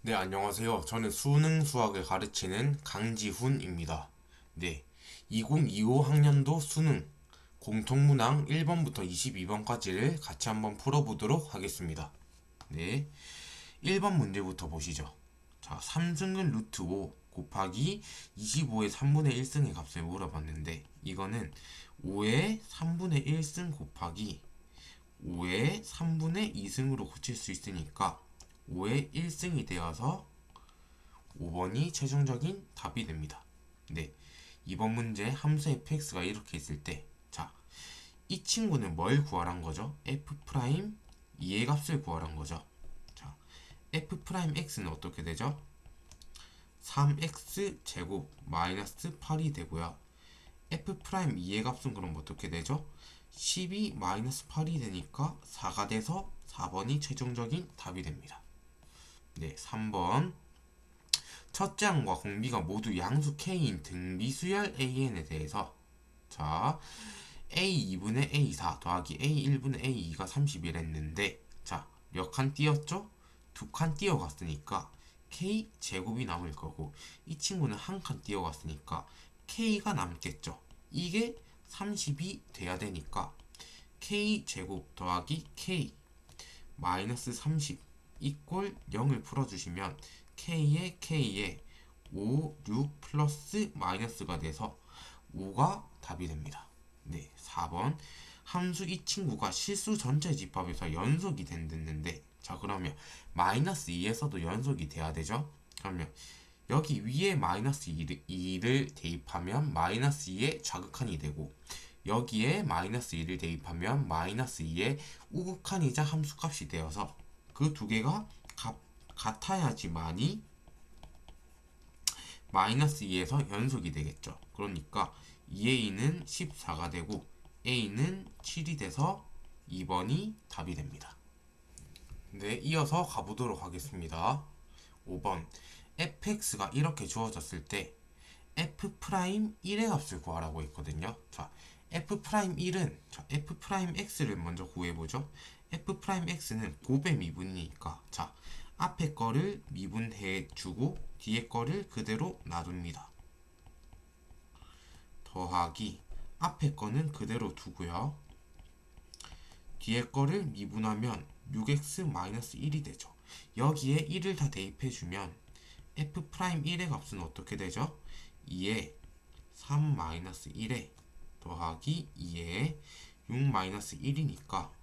네, 안녕하세요. 저는 수능 수학을 가르치는 강지훈입니다. 네, 2025 학년도 수능 공통문항 1번부터 22번까지를 같이 한번 풀어보도록 하겠습니다. 네, 1번 문제부터 보시죠. 자, 3승근 루트 5 곱하기 25의 3분의 1승의 값을 물어봤는데 이거는 5의 3분의 1승 곱하기 5의 3분의 2승으로 고칠 수 있으니까 5의 1승이 되어서 5번이 최종적인 답이 됩니다. 네, 이번 문제 함수 fx가 이렇게 있을 때, 자, 이 친구는 뭘 구하란 거죠? f 프라임 2의 값을 구하란 거죠. 자, f 프라임 x는 어떻게 되죠? 3x 제곱 마이너스 8이 되고요. f 프라임 2의 값은 그럼 어떻게 되죠? 12 마이너스 8이 되니까 4가 돼서 4번이 최종적인 답이 됩니다. 네, 3번. 첫째 항과 공비가 모두 양수 k인 등비수열 an에 대해서, 자, a2분의 a4 더하기 a1분의 a2가 31했는데, 자, 몇 칸 띄었죠? 두 칸 띄어갔으니까 k 제곱이 남을 거고, 이 친구는 한 칸 띄어갔으니까 k가 남겠죠. 이게 30이 돼야 되니까 k 제곱 더하기 k 마이너스 30 이꼴 0을 풀어주시면 k에 5, 6 플러스 마이너스가 돼서 5가 답이 됩니다. 네, 4번. 함수 이 친구가 실수 전체 집합에서 연속이 된댔는데, 자, 그러면 마이너스 2에서도 연속이 돼야 되죠? 그러면 여기 위에 마이너스 2를 대입하면 마이너스 2의 좌극한이 되고, 여기에 마이너스 2를 대입하면 마이너스 2의 우극한이자 함수값이 되어서 그 두 개가 같아야지만이 마이너스 2에서 연속이 되겠죠. 그러니까 2a는 14가 되고 a는 7이 돼서 2번이 답이 됩니다. 네, 이어서 가보도록 하겠습니다. 5번. fx가 이렇게 주어졌을 때 f'1의 값을 구하라고 했거든요. 자, f'1은 f'x를 먼저 구해보죠. f'x는 곱의 미분이니까, 자, 앞에 거를 미분해주고 뒤에 거를 그대로 놔둡니다. 더하기 앞에 거는 그대로 두고요. 뒤에 거를 미분하면 6x-1이 되죠. 여기에 1을 다 대입해주면 f'1의 값은 어떻게 되죠? 2에 3-1에 더하기 2에 6-1이니까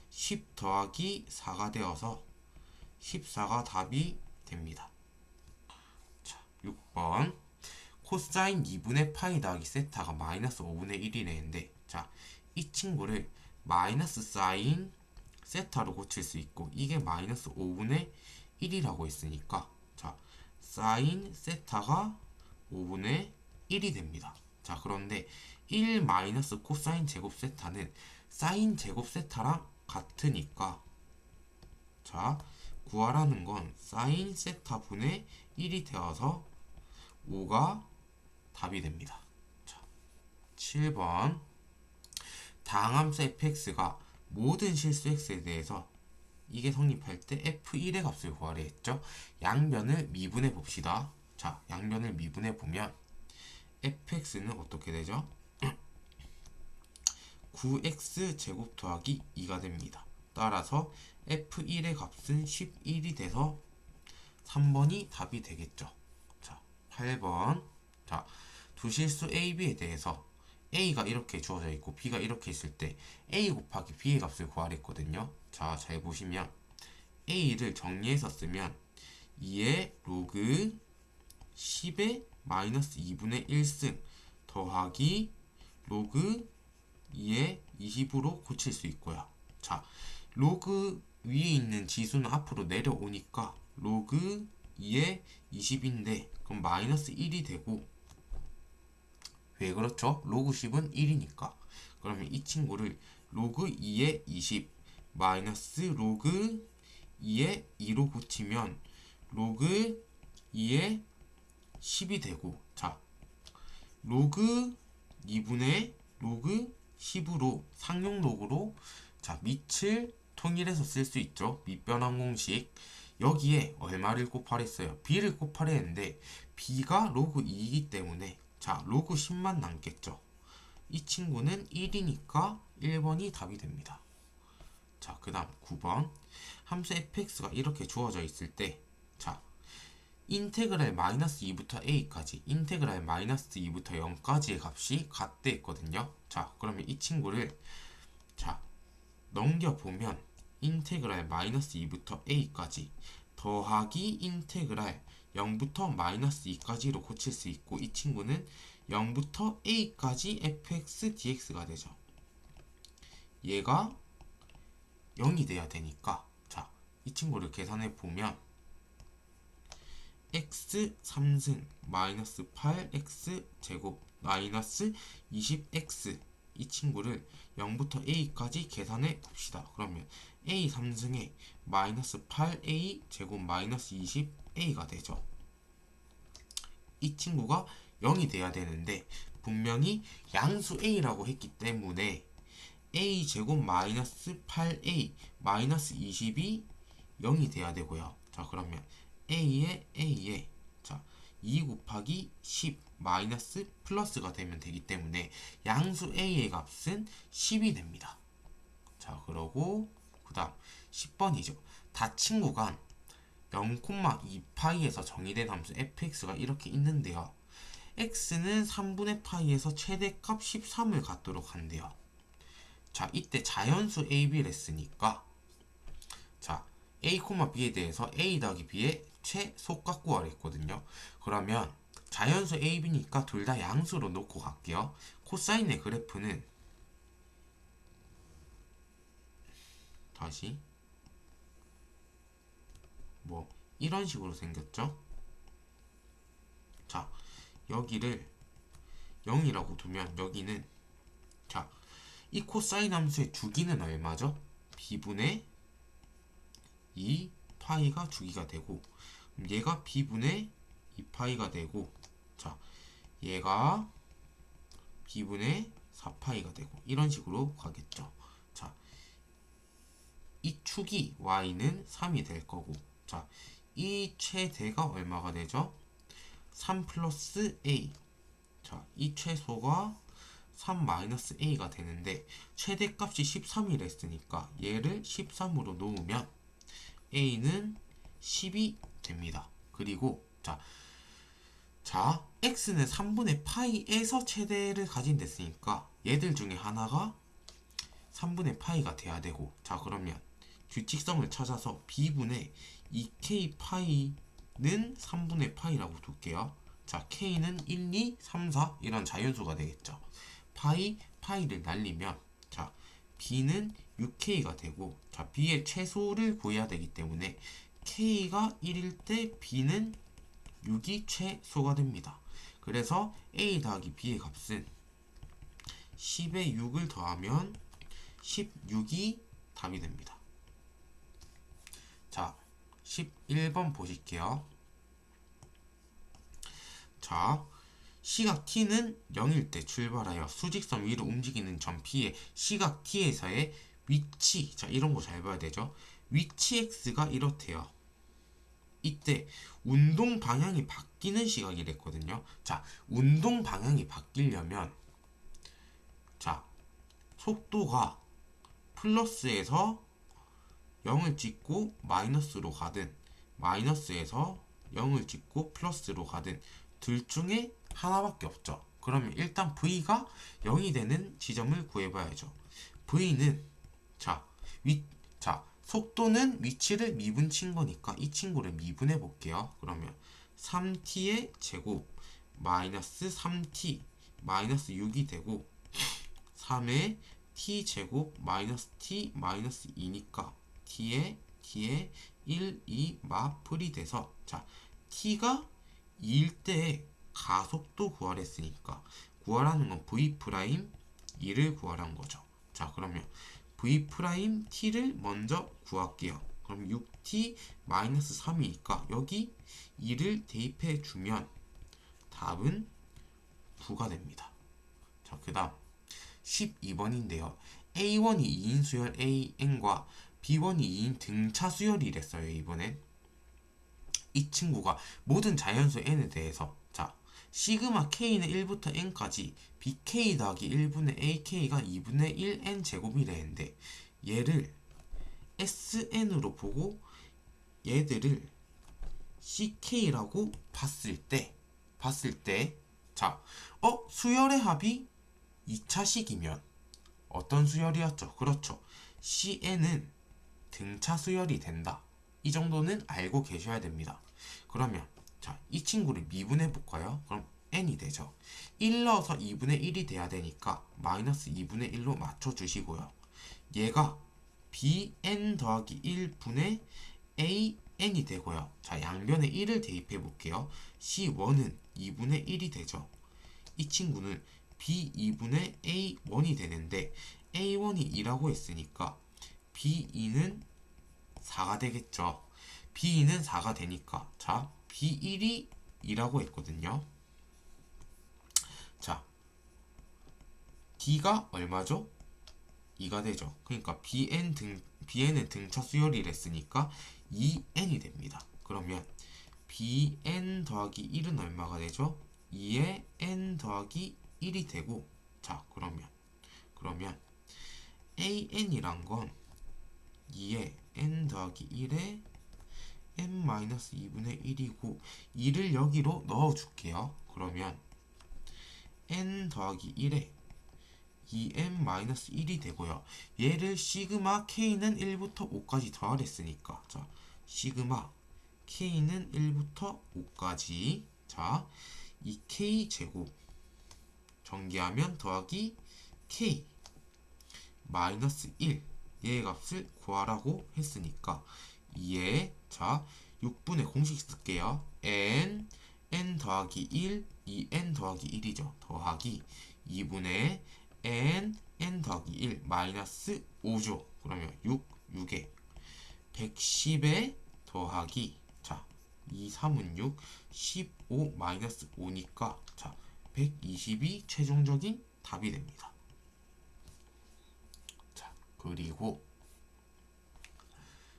10 더하기 4가 되어서 14가 답이 됩니다. 자, 6번. 코사인 2분의 파이 더하기 세타가 마이너스 5분의 1이랬는데, 자, 이 친구를 마이너스 사인 세타로 고칠 수 있고, 이게 마이너스 5분의 1이라고 했으니까, 자, 사인 세타가 5분의 1이 됩니다. 자, 그런데 1 마이너스 코사인 제곱 세타는 사인 제곱 세타랑 같으니까, 자, 구하라는 건 사인 세타 분의 1이 되어서 5가 답이 됩니다. 자, 7번. 다항함수 fx가 모든 실수 x에 대해서 이게 성립할 때 f1의 값을 구하려 했죠. 양변을 미분해 봅시다. 자, 양변을 미분해 보면 fx는 어떻게 되죠? 9x 제곱 더하기 2가 됩니다. 따라서 f1의 값은 11이 돼서 3번이 답이 되겠죠. 자, 8번. 자, 두 실수 A, B에 대해서 A가 이렇게 주어져 있고 B가 이렇게 있을 때 A 곱하기 B의 값을 구하랬거든요. 자, 잘 보시면 A를 정리해서 쓰면 2의 로그 10의 마이너스 2분의 1승 더하기 로그 2의 20으로 고칠 수 있고요. 자, 로그 위에 있는 지수는 앞으로 내려오니까 로그 2의 20인데 그럼 마이너스 1이 되고, 왜 그렇죠? 로그 10은 1이니까. 그러면 이 친구를 로그 2의 20 마이너스 로그 2의 2로 고치면 로그 2의 10이 되고, 자, 로그 2분의 로그 10으로 상용 로그로, 자, 밑을 통일해서 쓸 수 있죠. 밑변환 공식 여기에 얼마를 곱하랬어요? b를 곱하랬는데 b가 로그 2이기 때문에 자 로그 10만 남겠죠. 이 친구는 1이니까 1번이 답이 됩니다. 자, 그 다음 9번 함수 fx가 이렇게 주어져 있을 때 자, 인테그랄 마이너스 2부터 a까지 인테그랄 마이너스 2부터 0까지의 값이 같대 했거든요. 자, 그러면 이 친구를 자 넘겨보면 인테그랄 마이너스 2부터 a까지 더하기 인테그랄 0부터 마이너스 2까지로 고칠 수 있고 이 친구는 0부터 a까지 fx dx가 되죠. 얘가 0이 돼야 되니까 자, 이 친구를 계산해 보면 x 3승 마이너스 8x 제곱 마이너스 20x 이 친구를 0부터 a까지 계산해 봅시다. 그러면 a 3승에 마이너스 8a 제곱 마이너스 20a가 되죠. 이 친구가 0이 돼야 되는데 분명히 양수 a라고 했기 때문에 a 제곱 마이너스 8a 마이너스 20이 0이 돼야 되고요. 자, 그러면 a에 자, 2 곱하기 10 마이너스 플러스가 되면 되기 때문에 양수 a의 값은 10이 됩니다. 자, 그러고 그 다음 10번이죠. 닫힌 구간 0,2파이에서 정의된 함수 fx가 이렇게 있는데요. x는 3분의 파이에서 최대값 13을 갖도록 한대요. 자, 이때 자연수 ab를 했으니까 자, a, b에 대해서 a 더하기 b의 최소값 구하라 했거든요. 그러면 자연수 a, b니까 둘 다 양수로 놓고 갈게요. 코사인의 그래프는 다시 뭐 이런 식으로 생겼죠. 자, 여기를 0이라고 두면 여기는 자, 이 코사인 함수의 주기는 얼마죠? b분의 2 파이가 주기가 되고 얘가 b분의 2파이가 되고 자, 얘가 b분의 4파이가 되고 이런 식으로 가겠죠. 자, 이 축이 y는 3이 될 거고 자, 이 최대가 얼마가 되죠? 3 플러스 a 자, 이 최소가 3 마이너스 a가 되는데 최대값이 13이라 했으니까 얘를 13으로 놓으면 a는 10이 됩니다. 그리고 자, x는 3분의 파이에서 최대를 가진댔으니까 얘들 중에 하나가 3분의 파이가 돼야 되고 자, 그러면 규칙성을 찾아서 b분의 2k 파이는 3분의 파이라고 둘게요. 자, k는 1, 2, 3, 4 이런 자연수가 되겠죠. 파이를 날리면 자, b는 6k가 되고 자, b의 최소를 구해야 되기 때문에 k가 1일 때 b는 6이 최소가 됩니다. 그래서 a 더하기 b의 값은 10에 6을 더하면 16이 답이 됩니다. 자, 11번 보실게요. 자, 시각 t는 0일 때 출발하여 수직선 위로 움직이는 점 P의 시각 t에서의 위치, 자, 이런 거 잘 봐야 되죠. 위치 x가 이렇대요. 이때 운동 방향이 바뀌는 시각이랬거든요. 자, 운동 방향이 바뀌려면 자, 속도가 플러스에서 0을 찍고 마이너스로 가든 마이너스에서 0을 찍고 플러스로 가든 둘 중에 하나밖에 없죠. 그러면 일단 V가 0이 되는 지점을 구해봐야죠. V는 자, 속도는 위치를 미분친 거니까 이 친구를 미분해 볼게요. 그러면 3t의 제곱 마이너스 3t 마이너스 6이 되고 3의 t 제곱 마이너스 t 마이너스 2니까 t에 1, 2 마플이 돼서 자, t가 2일 때 가속도 구하랬으니까 구하라는 건 v 프라임 2를 구하라는 거죠. 자, 그러면 v 프라임 t를 먼저 구할게요. 그럼 6t 마이너스 3이니까 여기 2를 대입해 주면 답은 9가 됩니다. 자, 그 다음 12번인데요. A1이 2인 수열 AN과 B1이 2인 등차 수열이랬어요. 이번엔 이 친구가 모든 자연수 n에 대해서 자 시그마 k는 1부터 n까지 bk 더하기 1분의 ak가 2분의 1 n 제곱이랬는데 얘를 sn으로 보고 얘들을 ck라고 봤을 때 자, 수열의 합이 2차식이면 어떤 수열이었죠? 그렇죠. CN은 등차 수열이 된다. 이 정도는 알고 계셔야 됩니다. 그러면 자, 이 친구를 미분해 볼까요? 그럼 n이 되죠. 1 넣어서 2분의 1이 돼야 되니까 마이너스 2분의 1로 맞춰주시고요. 얘가 bn 더하기 1분의 an이 되고요. 자, 양변에 1을 대입해 볼게요. c1은 2분의 1이 되죠. 이 친구는 b2분의 a1이 되는데 a1이 2라고 했으니까 b2는 4가 되겠죠. b2는 4가 되니까 자 b1이 2라고 했거든요. 자 d가 얼마죠? 2가 되죠. 그러니까 bn은 등차 수열이랬으니까 2n이 됩니다. 그러면 bn 더하기 1은 얼마가 되죠? 2에 n 더하기 1이 되고 자 그러면 an이란 건 2에 n 더하기 1에 n-2분의 1이고 2를 여기로 넣어줄게요. 그러면 n 더하기 1에 2n-1이 되고요. 얘를 시그마 k는 1부터 5까지 더하랬으니까 자 시그마 k는 1부터 5까지 자 이 k 제곱 전개하면 더하기 k 마이너스 1 얘의 값을 구하라고 했으니까 2에 자 6분의 공식 쓸게요. n 더하기 1 2n 더하기 1이죠. 더하기 2분의 n 더하기 1 마이너스 5죠. 그러면 6에 110에 더하기 자 2, 3은 6 15 마이너스 5니까 자 120이 최종적인 답이 됩니다. 자 그리고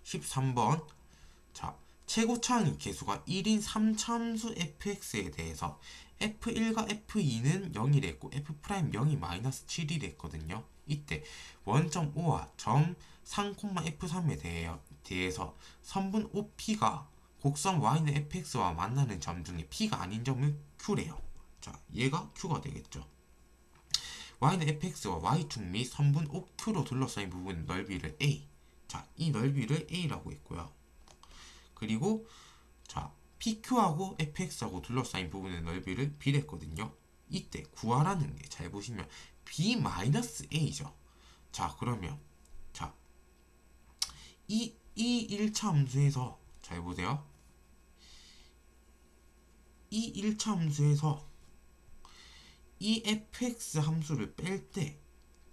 13번 자 최고차항의 개수가 1인 3참수 fx에 대해서 f1과 f2는 0이랬고 f'0이 마이너스 7이랬거든요. 이때 원점 O와 점 3,f3에 대해서 선분 OP가 곡선 y는 fx와 만나는 점 중에 p가 아닌 점을 q래요. 자 얘가 q가 되겠죠. y는 fx와 y축 및 선분 OQ로 둘러싸인 부분 넓이를 a 자 이 넓이를 a라고 했고요. 그리고 자 PQ하고 FX하고 둘러싸인 부분의 넓이를 B랬거든요. 이때 구하라는 게 잘 보시면 B-A죠. 자 그러면 자 이 1차 함수에서 잘 보세요. 이 1차 함수에서 이 fx 함수를 뺄 때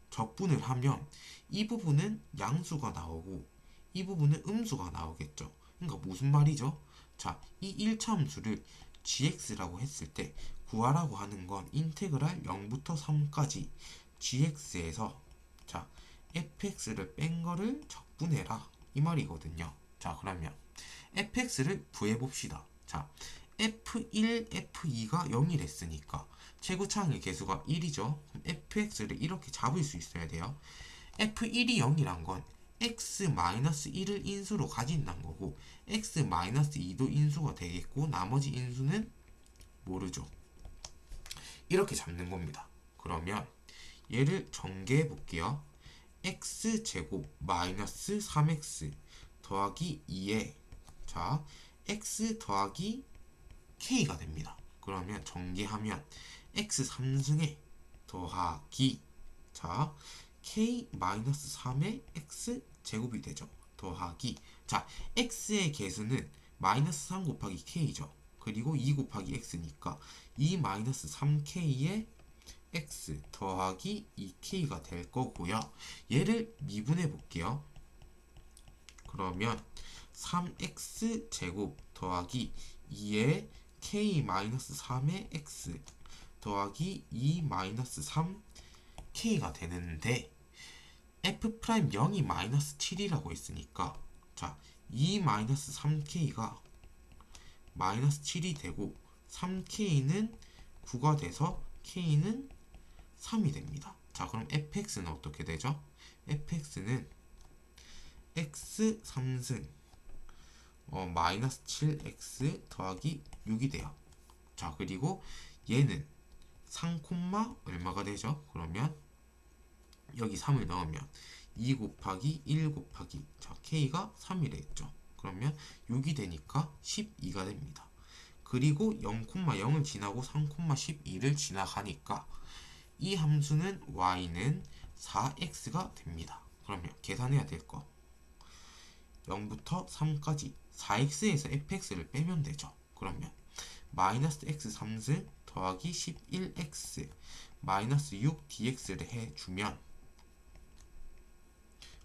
적분을 하면 이 부분은 양수가 나오고 이 부분은 음수가 나오겠죠. 그러니까 무슨 말이죠? 자, 이 1차 함수를 gx라고 했을 때 구하라고 하는 건 인테그랄 0부터 3까지 gx에서 자 fx를 뺀 거를 적분해라 이 말이거든요. 자 그러면 fx를 구해봅시다. 자 f1, f2가 0이랬으니까 최고차항의 개수가 1이죠. 그럼 fx를 이렇게 잡을 수 있어야 돼요. f1이 0이란 건 x-1을 인수로 가진다는 거고 x-2도 인수가 되겠고 나머지 인수는 모르죠. 이렇게 잡는 겁니다. 그러면 얘를 전개해 볼게요. x제곱 마이너스 3x 더하기 2에 자 x 더하기 k가 됩니다. 그러면 전개하면 x 3승에 더하기 자 k-3의 x 제곱이 되죠. 더하기 자 x의 개수는 마이너스 3 곱하기 k죠. 그리고 2 곱하기 x니까 2 마이너스 3k의 x 더하기 2k가 될 거고요. 얘를 미분해 볼게요. 그러면 3x 제곱 더하기 2의 k-3의 x 더하기 2 마이너스 3k가 되는데 f'0이 마이너스 7이라고 했으니까 자 2 마이너스 3k가 마이너스 7이 되고 3k는 9가 돼서 k는 3이 됩니다. 자, 그럼 fx는 어떻게 되죠? fx는 x 3승 마이너스 7x 더하기 6이 돼요. 자, 그리고 얘는 3, 얼마가 되죠? 그러면 여기 3을 넣으면 2 곱하기 1 곱하기 자, k가 3이 되겠죠. 그러면 6이 되니까 12가 됩니다. 그리고 0,0을 지나고 3,12를 지나가니까 이 함수는 y는 4x가 됩니다. 그러면 계산해야 될 거 0부터 3까지 4x에서 fx를 빼면 되죠. 그러면 마이너스 x 3승 더하기 11x 마이너스 6 dx를 해주면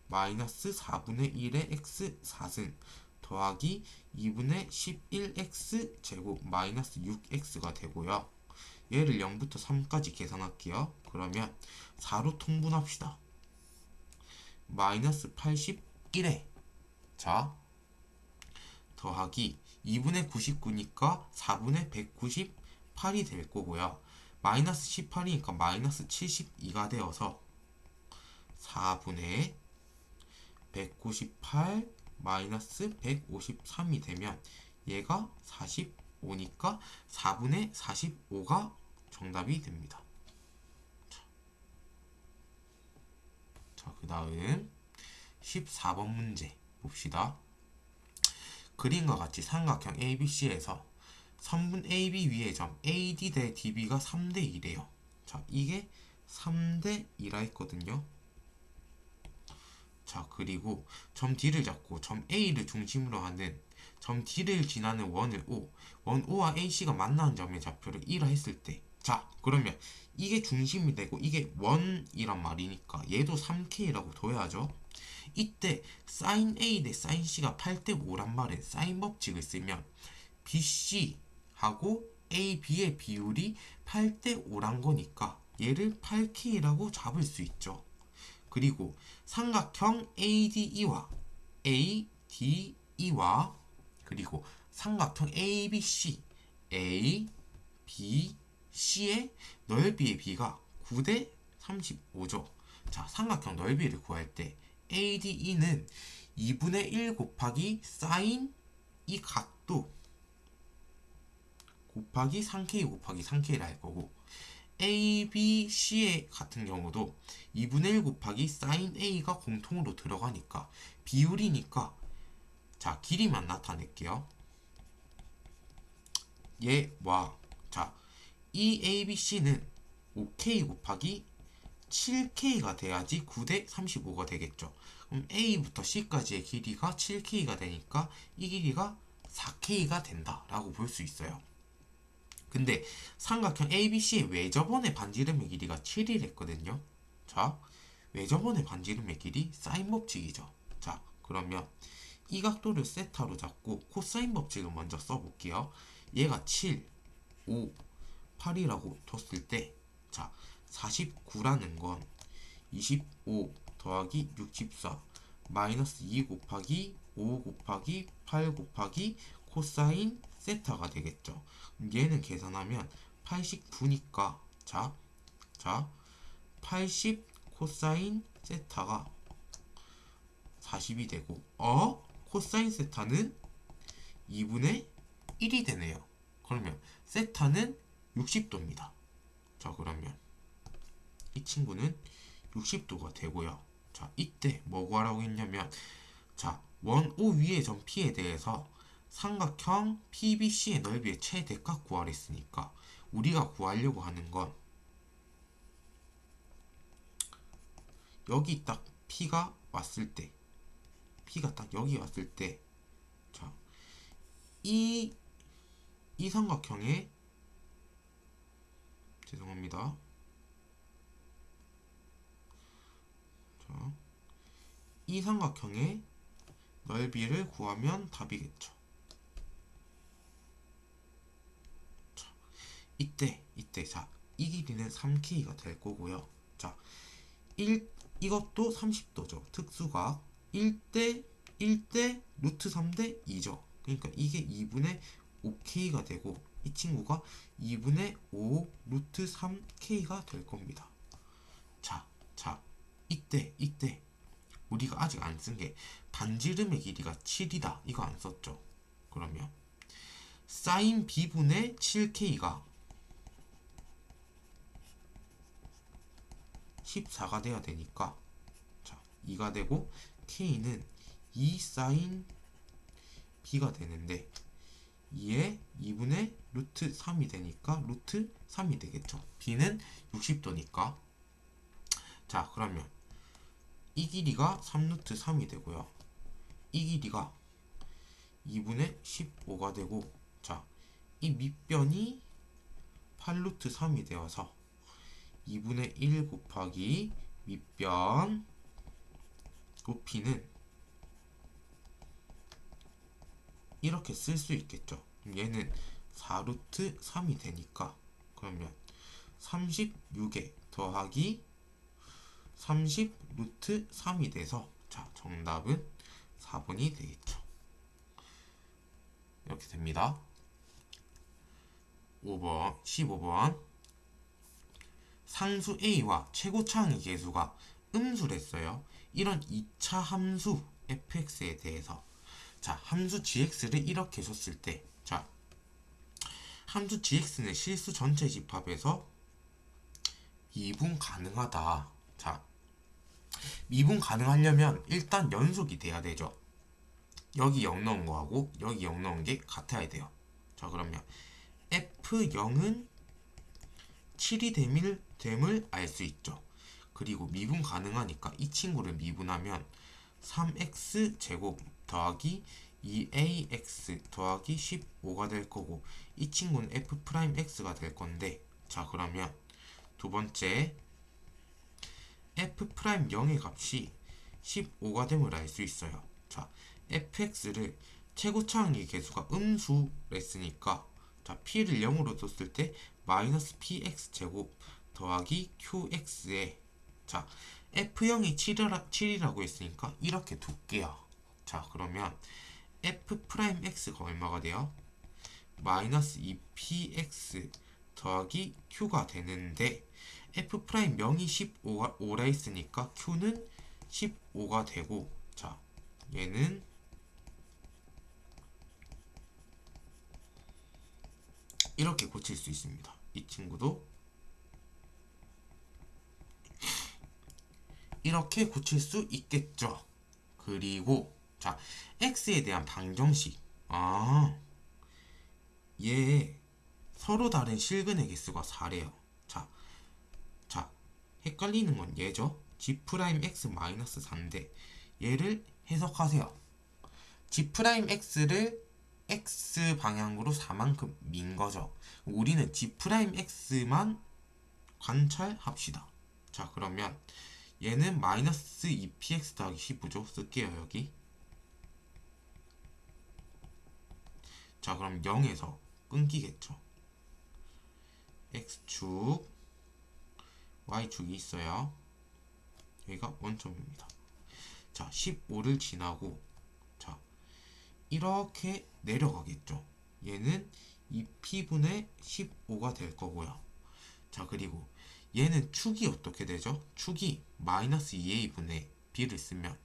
마이너스 4분의 1의 x 4승 더하기 2분의 11x 제곱 마이너스 6x가 되고요. 얘를 0부터 3까지 계산할게요. 그러면 4로 통분합시다. 마이너스 81에 자 더하기 2분의 99니까 4분의 198이 될 거고요. 마이너스 18이니까 마이너스 72가 되어서 4분의 198 마이너스 153이 되면 얘가 45니까 4분의 45가 정답이 됩니다. 자, 그 다음 14번 문제 봅시다. 그림과 같이 삼각형 ABC에서 선분 AB 위의 점 AD 대 DB가 3대 2래요. 자, 이게 3대 2라 했거든요. 자, 그리고 점 D를 잡고 점 A를 중심으로 하는 점 D를 지나는 원을 O, 원 O와 AC가 만나는 점의 좌표를 1라 했을 때 자, 그러면 이게 중심이 되고 이게 원이란 말이니까 얘도 3K라고 둬야죠. 이때 sin A 대 sin C가 8대 5란 말은 사인 법칙을 쓰면 BC하고 AB의 비율이 8대 5란 거니까 얘를 8K라고 잡을 수 있죠. 그리고 삼각형 ADE와 ADE와 그리고 삼각형 ABC ABC의 넓이의 비가 9대 35죠. 자, 삼각형 넓이를 구할 때 ADE는 2분의 1 곱하기 사인 이 각도 곱하기 3K 곱하기 3K를 할 거고 ABC의 같은 경우도 2분의 1 곱하기 사인 A가 공통으로 들어가니까 비율이니까 자, 길이만 나타낼게요. 얘와 자, 이 ABC는 5K 곱하기 7K가 돼야지 9대 35가 되겠죠. 그럼 A부터 C까지의 길이가 7K가 되니까 이 길이가 4K가 된다 라고 볼 수 있어요. 근데 삼각형 ABC의 외접원의 반지름의 길이가 7이랬거든요. 자, 외접원의 반지름의 길이 사인 법칙이죠. 자, 그러면 이 각도를 세타로 잡고 코사인 법칙을 먼저 써볼게요. 얘가 7, 5, 8이라고 뒀을 때 자, 49라는 건 25 더하기 64 마이너스 2 곱하기 5 곱하기 8 곱하기 코사인 세타가 되겠죠. 얘는 계산하면 89니까 자 80 코사인 세타가 40이 되고 코사인 세타는 2분의 1이 되네요. 그러면 세타는 60도입니다. 자, 그러면 이 친구는 60도가 되고요. 자, 이때 뭐 구하라고 했냐면 자, 원 O 위의 점 P에 대해서 삼각형 PBC의 넓이의 최대값 구하랬으니까 우리가 구하려고 하는 건 여기 딱 P가 왔을 때 P가 딱 여기 왔을 때 자, 이 삼각형의 죄송합니다. 자, 이 삼각형의 넓이를 구하면 답이겠죠. 자, 이때 자, 이 길이는 3K가 될 거고요. 자, 이것도 30도죠. 특수각 1대 루트 3대 2죠. 그러니까 이게 2분의 5k가 되고 이 친구가 2분의 5 루트 3k가 될 겁니다. 자, 이때 우리가 아직 안 쓴 게 반지름의 길이가 7이다. 이거 안 썼죠. 그러면 사인 b분의 7k가 14가 돼야 되니까, 자, 2가 되고 k는 2 사인 b가 되는데 2에 2분의 루트 3이 되니까 루트 3이 되겠죠. b는 60도니까. 자, 그러면 이 길이가 3루트 3이 되고요. 이 길이가 2분의 15가 되고, 자, 이 밑변이 8루트 3이 되어서 2분의 1 곱하기 밑변 높이는 이렇게 쓸 수 있겠죠. 얘는 4루트 3이 되니까, 그러면 36에 더하기 30 루트 3이 돼서, 자, 정답은 4번이 되겠죠. 이렇게 됩니다. 5번, 15번. 상수 a와 최고차항의 계수가 음수랬어요. 이런 2차 함수 fx에 대해서, 자, 함수 gx를 이렇게 줬을 때, 자, 함수 gx는 실수 전체 집합에서 미분 가능하다. 자, 미분 가능하려면 일단 연속이 돼야 되죠. 여기 0 넣은 거하고 여기 0 넣은 게 같아야 돼요. 자, 그러면 f0은 7이 됨을 알 수 있죠. 그리고 미분 가능하니까 이 친구를 미분하면 3x 제곱 더하기 2ax 더하기 15가 될 거고, 이 친구는 f'x가 될 건데, 자, 그러면 두 번째 f'0의 값이 15가 됨을 알 수 있어요. 자, fx를 최고차항의 계수가 음수랬으니까, 자, p를 0으로 뒀을 때 마이너스 px 제곱 더하기 qx에, 자, f0이 7이라고 했으니까 이렇게 둘게요. 자, 그러면 f'x가 얼마가 돼요? 마이너스 2px 더하기 q가 되는데, f'0이 15라 했으니까 q는 15가 되고, 자, 얘는 이렇게 고칠 수 있습니다. 이 친구도 이렇게 고칠 수 있겠죠. 그리고, 자, x에 대한 방정식. 얘 서로 다른 실근의 개수가 4래요. 자, 헷갈리는 건 얘죠. g'(x-4인데 얘를 해석하세요. g'x를 x 방향으로 4만큼 민 거죠. 우리는 g'x만 관찰합시다. 자, 그러면 얘는 마이너스 2px 더하기 15죠. 쓸게요, 여기. 자, 그럼 0에서 끊기겠죠. x축, y축이 있어요. 여기가 원점입니다. 자, 15를 지나고, 자, 이렇게 내려가겠죠. 얘는 2p분의 15가 될 거고요. 자, 그리고 얘는 축이 어떻게 되죠? 축이 마이너스 2a분의 b를 쓰면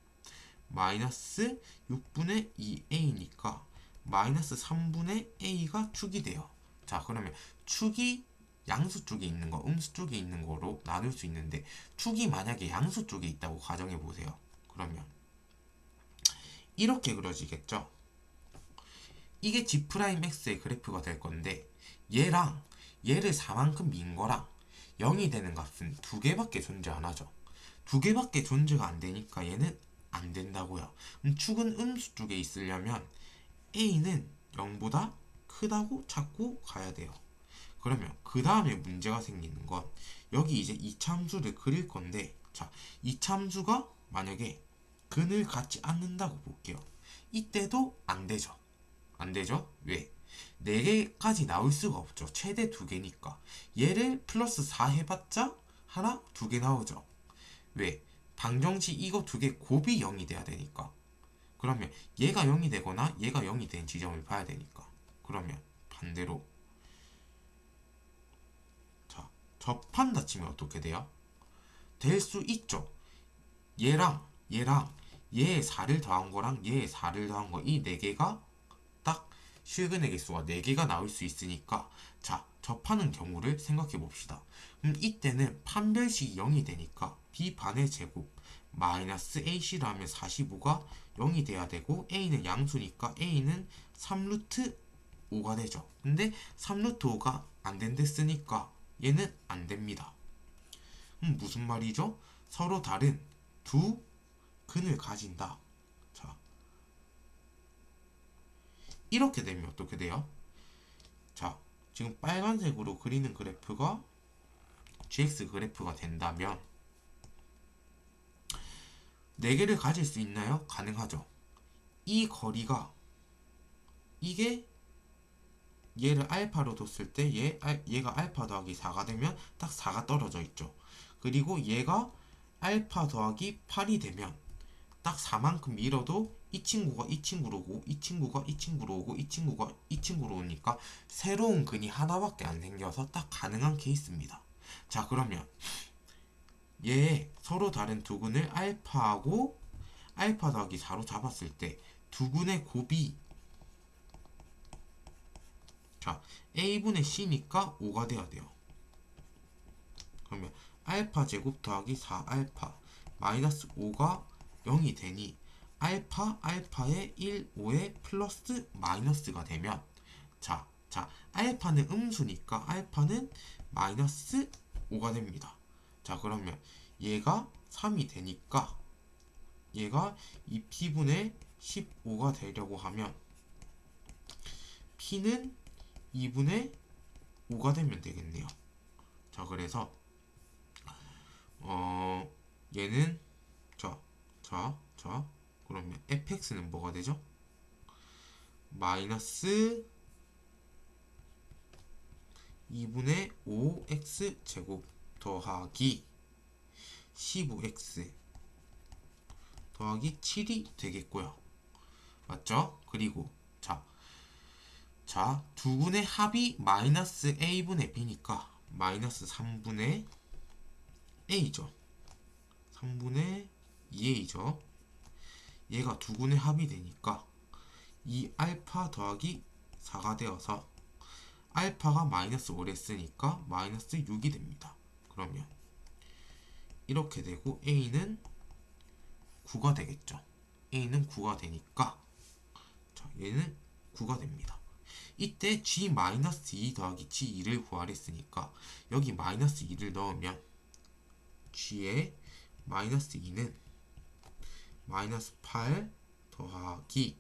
마이너스 6분의 2a니까 마이너스 3분의 a가 축이 돼요. 자, 그러면 축이 양수 쪽에 있는 거, 음수 쪽에 있는 거로 나눌 수 있는데, 축이 만약에 양수 쪽에 있다고 가정해 보세요. 그러면 이렇게 그려지겠죠. 이게 g'x의 그래프가 될 건데, 얘랑 얘를 4만큼 민 거랑 0이 되는 값은 두 개밖에 존재 안 하죠. 두 개밖에 존재가 안 되니까 얘는 안 된다고요. 축은 음수 쪽에 있으려면 a는 0보다 크다고 찾고 가야 돼요. 그러면 그 다음에 문제가 생기는 건, 여기 이제 이차함수를 그릴 건데, 자, 이차함수가 만약에 근을 갖지 않는다고 볼게요. 이때도 안 되죠. 안 되죠? 왜? 4개까지 나올 수가 없죠. 최대 2개니까. 얘를 플러스 4 해봤자 하나, 2개 나오죠. 왜? 방정식 이거 2개 곱이 0이 돼야 되니까. 그러면 얘가 0이 되거나 얘가 0이 된 지점을 봐야 되니까. 그러면 반대로 자 접한다 치면 어떻게 돼요? 될 수 있죠. 얘랑 얘의 4를 더한 거랑 얘의 4를 더한 거 이 4개가 딱 실근의 개수가 4개가 나올 수 있으니까 자 접하는 경우를 생각해 봅시다. 이때는 판별식이 0이 되니까 b반의 제곱 마이너스 ac라 하면 45가 0이 돼야 되고 a는 양수니까 a는 3루트 5가 되죠. 근데 3루트 5가 안 된댔으니까 얘는 안 됩니다. 무슨 말이죠? 서로 다른 두 근을 가진다. 자, 이렇게 되면 어떻게 돼요? 자, 지금 빨간색으로 그리는 그래프가 gx 그래프가 된다면 4개를 가질 수 있나요? 가능하죠. 이 거리가 이게 얘를 알파로 뒀을 때 얘가 알파 더하기 4가 되면 딱 4가 떨어져 있죠. 그리고 얘가 알파 더하기 8이 되면 딱 4만큼 밀어도 이 친구가 이 친구로 오고 이 친구가 이 친구로 오고 이 친구가 이 친구로 오니까 새로운 근이 하나밖에 안 생겨서 딱 가능한 케이스입니다. 자 그러면 얘 서로 다른 두 근을 알파하고 알파 더하기 4로 잡았을 때 두 근의 곱이 자 a분의 c니까 5가 돼야 돼요. 그러면 알파 제곱 더하기 4알파 마이너스 5가 0이 되니 알파에 1, 5에 플러스 마이너스가 되면 자 알파는 음수니까 알파는 마이너스 5가 됩니다. 자 그러면 얘가 3이 되니까 얘가 이 p분의 15가 되려고 하면 p는 2분의 5가 되면 되겠네요. 자 그래서 얘는 그러면 fx는 뭐가 되죠? 마이너스 2분의 5x 제곱 더하기 15x 더하기 7이 되겠고요. 맞죠? 그리고 두 분의 합이 마이너스 a분의 b니까 마이너스 3분의 a죠. 3분의 2a죠. 얘가 두 분의 합이 되니까 이 알파 더하기 4가 되어서 알파가 마이너스 5를 했으니까 마이너스 6이 됩니다. 그러면 이렇게 되고 a는 9가 되겠죠. a는 9가 되니까 자, 얘는 9가 됩니다. 이때 g-2 더하기 g2를 구하랬으니까 여기 마이너스 2를 넣으면 g의 마이너스 2는 마이너스 8 더하기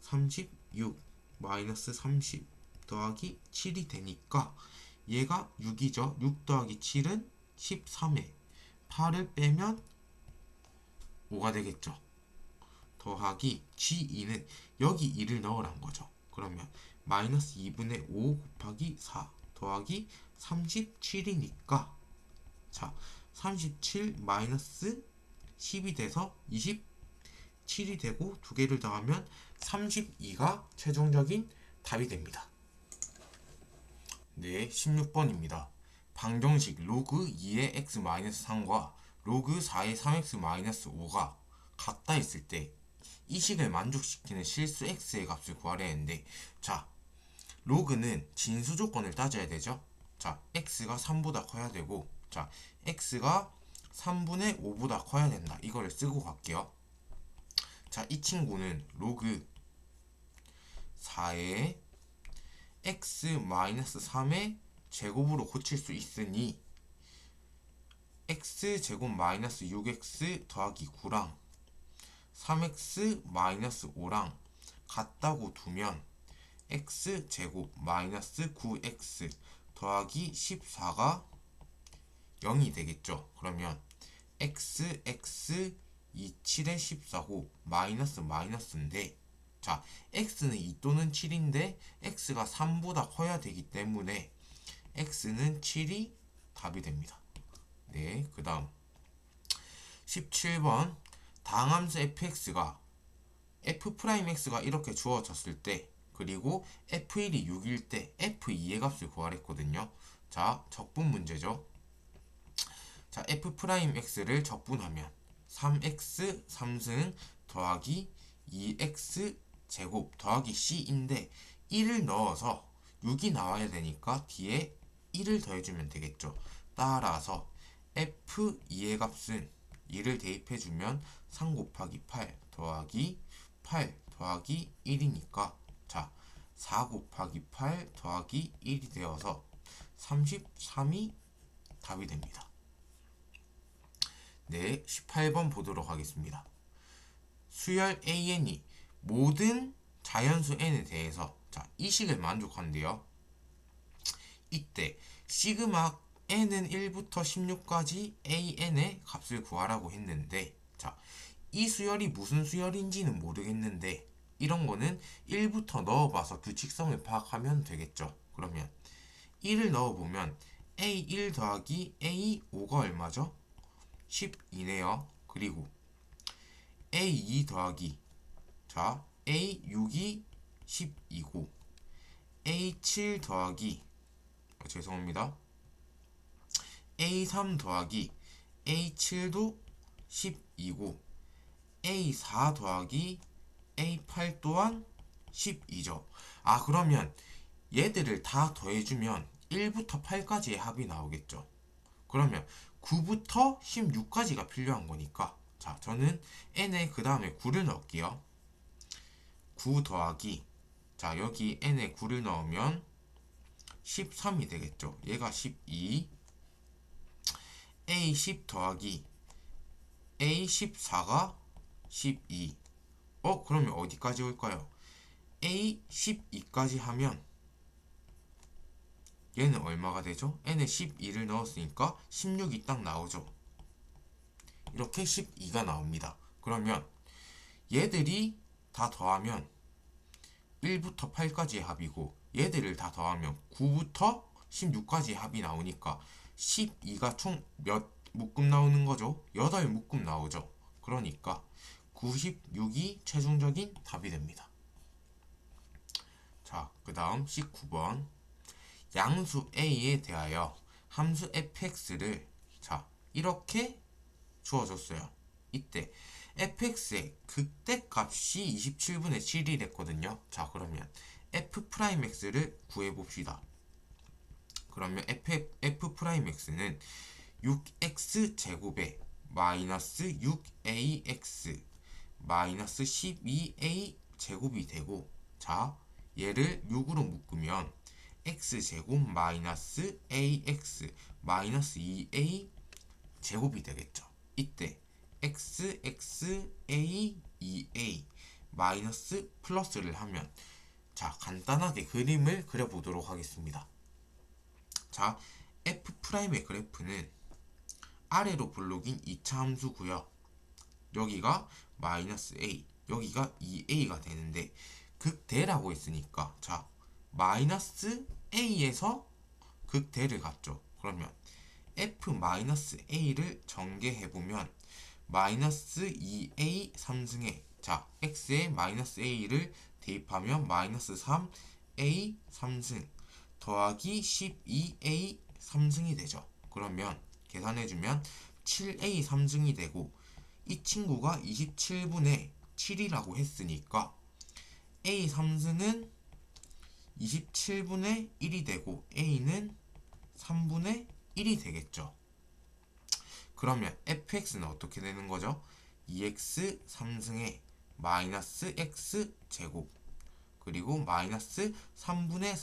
36 마이너스 30 더하기 7이 되니까 얘가 6이죠. 6 더하기 7은 13에 8을 빼면 5가 되겠죠. 더하기 g2는 여기 2를 넣으란 거죠. 그러면 마이너스 2분의 5 곱하기 4 더하기 37이니까 자 37 마이너스 10이 돼서 27이 되고 두 개를 더하면 32가 최종적인 답이 됩니다. 네, 16번입니다. 방정식 로그 2의 x-3과 로그 4의 3x-5가 같다 했을 때 이 식을 만족시키는 실수 x의 값을 구하려 했는데 자 로그는 진수 조건을 따져야 되죠. 자 x가 3보다 커야 되고 자 x가 3분의 5보다 커야 된다. 이거를 쓰고 갈게요. 자 이 친구는 로그 4의 x-3의 제곱으로 고칠 수 있으니 x제곱 마이너스 6x 더하기 9랑 3x 마이너스 5랑 같다고 두면 x제곱 마이너스 9x 더하기 14가 0이 되겠죠. 그러면 x 27에 14고 마이너스 마이너스인데 자 x는 2 또는 7인데 x가 3보다 커야 되기 때문에 x는 7이 답이 됩니다. 네, 그 다음 17번 다항함수 fx가 f'x가 이렇게 주어졌을 때 그리고 F1이 6일 때 F2의 값을 구하랬거든요. 자, 적분 문제죠. 자, F'X를 적분하면 3X 3승 더하기 2X 제곱 더하기 C인데 1을 넣어서 6이 나와야 되니까 뒤에 1을 더해주면 되겠죠. 따라서 F2의 값은 2를 대입해주면 3 곱하기 8 더하기 8 더하기 1이니까 자, 4 곱하기 8 더하기 1이 되어서 33이 답이 됩니다. 네, 18번 보도록 하겠습니다. 수열 AN이 모든 자연수 N에 대해서 자, 이 식을 만족한대요. 이때 시그마 N은 1부터 16까지 AN의 값을 구하라고 했는데 자, 이 수열이 무슨 수열인지는 모르겠는데 이런 거는 1부터 넣어봐서 규칙성을 파악하면 되겠죠. 그러면 1을 넣어보면 A1 더하기 A5가 얼마죠? 12네요. 그리고 A2 더하기 자 A6이 12고 A7 더하기 죄송합니다. A3 더하기 A7도 12고 A4 더하기 A8 또한 12죠. 아, 그러면 얘들을 다 더해주면 1부터 8까지의 합이 나오겠죠. 그러면 9부터 16까지가 필요한 거니까 자, 저는 n에 그 다음에 9를 넣을게요. 9 더하기 자, 여기 n에 9를 넣으면 13이 되겠죠. 얘가 12 A10 더하기 A14가 12 그러면 어디까지 올까요? A12까지 하면 얘는 얼마가 되죠? n에 12를 넣었으니까 16이 딱 나오죠. 이렇게 12가 나옵니다. 그러면 얘들이 다 더하면 1부터 8까지의 합이고 얘들을 다 더하면 9부터 16까지의 합이 나오니까 12가 총 몇 묶음 나오는 거죠? 8묶음 나오죠. 그러니까 96이 최종적인 답이 됩니다. 자, 그 다음 19번 양수 A에 대하여 함수 fx를 자, 이렇게 주어졌어요. 이때 fx의 극대값이 27분의 7이 됐거든요. 자, 그러면 f'x를 구해봅시다. 그러면 f'x는 6x 제곱에 마이너스 6ax 마이너스 12a 제곱이 되고 자, 얘를 6으로 묶으면 x제곱 마이너스 ax 마이너스 2a 제곱이 되겠죠. 이때 x, x, a, 2a 마이너스 플러스를 하면 자, 간단하게 그림을 그려보도록 하겠습니다. 자, f'의 그래프는 아래로 블록인 2차 함수고요. 여기가 마이너스 a, 여기가 2a가 되는데 극대라고 했으니까 자, 마이너스 a에서 극대를 갖죠. 그러면 f-a를 전개해보면 마이너스 2a 3승에 자, x에 마이너스 a를 대입하면 마이너스 3a 3승 더하기 12a 3승이 되죠. 그러면 계산해주면 7a 3승이 되고 이 친구가 27분의 7이라고 했으니까 a 3승은 27분의 1이 되고 a는 3분의 1이 되겠죠. 그러면 fx는 어떻게 되는 거죠? 2x 3승에 마이너스 x 제곱 그리고 마이너스 3분의